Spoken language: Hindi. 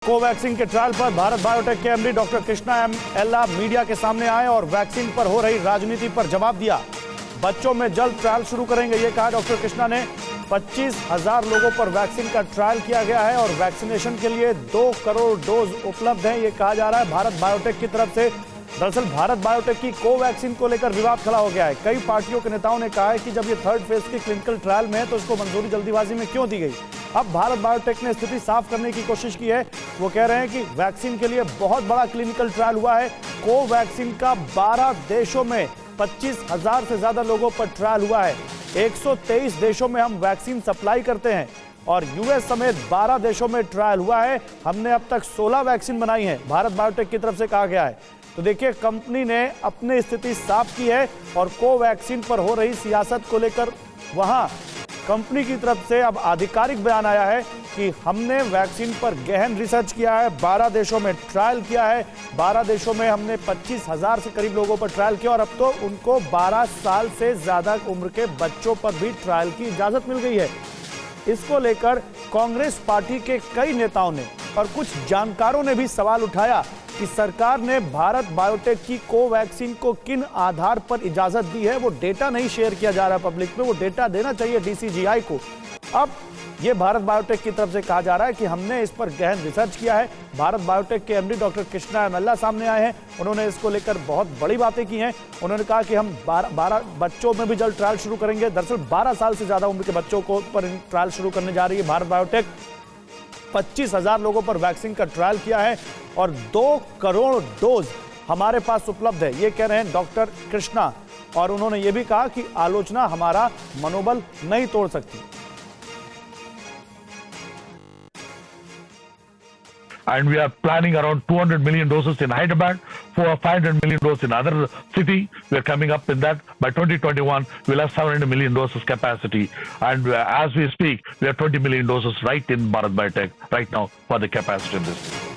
कोवैक्सीन के ट्रायल पर भारत बायोटेक के एमडी डॉक्टर कृष्णा एम एल्ला मीडिया के सामने आए और वैक्सीन पर हो रही राजनीति पर जवाब दिया। बच्चों में जल्द ट्रायल शुरू करेंगे, ये कहा डॉक्टर कृष्णा ने। 25,000 लोगों पर वैक्सीन का ट्रायल किया गया है और वैक्सीनेशन के लिए 2 करोड़ डोज उपलब्ध हैं, ये कहा जा रहा है भारत बायोटेक की तरफ से। दरअसल भारत बायोटेक की कोवैक्सीन को लेकर विवाद खड़ा हो गया है। कई पार्टियों के नेताओं ने कहा है कि जब ये 3rd फेज की क्लिनिकल ट्रायल में है तो इसको मंजूरी जल्दीबाजी में क्यों दी गई। अब भारत बायोटेक ने स्थिति साफ करने की कोशिश की है। वो कह रहे हैं कि वैक्सीन के लिए बहुत बड़ा क्लिनिकल ट्रायल हुआ है। कोवैक्सीन का 12 देशों में 25,000 से ज्यादा लोगों पर ट्रायल हुआ है। 123 देशों में हम वैक्सीन सप्लाई करते हैं और यूएस समेत 12 देशों में ट्रायल हुआ है। हमने अब तक 16 वैक्सीन बनाई है, भारत बायोटेक की तरफ से कहा गया है। तो देखिए, कंपनी ने अपनी स्थिति साफ की है और कोवैक्सीन पर हो रही सियासत को लेकर वहां कंपनी की तरफ से अब आधिकारिक बयान आया है कि हमने वैक्सीन पर गहन रिसर्च किया है, 12 देशों में ट्रायल किया है। 12 देशों में हमने 25,000 से करीब लोगों पर ट्रायल किया और अब तो उनको 12 साल से ज्यादा उम्र के बच्चों पर भी ट्रायल की इजाजत मिल गई है। इसको लेकर कांग्रेस पार्टी के कई नेताओं ने और कुछ जानकारों ने भी सवाल उठाया कि सरकार ने भारत बायोटेक की कोवैक्सीन को किन आधार पर इजाजत दी है। वो डेटा नहीं शेयर किया जा रहा है पब्लिक में, वो डेटा देना चाहिए डीसीजीआई को। अब ये भारत बायोटेक की तरफ से कहा जा रहा है कि हमने इस पर गहन रिसर्च किया है। भारत बायोटेक के एमडी डॉक्टर कृष्णा एम एल्ला सामने आए हैं। उन्होंने इसको लेकर बहुत बड़ी बातें की हैं। उन्होंने कहा कि हम 12 बच्चों में भी जल्द ट्रायल शुरू करेंगे। दरअसल 12 साल से ज्यादा उम्र के बच्चों को पर ट्रायल शुरू करने जा रही है भारत बायोटेक। 25,000 लोगों पर वैक्सीन का ट्रायल किया है और 2 करोड़ डोज हमारे पास उपलब्ध है, ये कह रहे हैं डॉक्टर कृष्णा। और उन्होंने ये भी कहा कि आलोचना हमारा मनोबल नहीं तोड़ सकती। And we are planning around 200 million doses in Hyderabad, 500 million doses in other city. We are coming up in that. By 2021, we'll have 700 million doses capacity. And as we speak, we have 20 million doses right in Bharat Biotech right now for the capacity in this.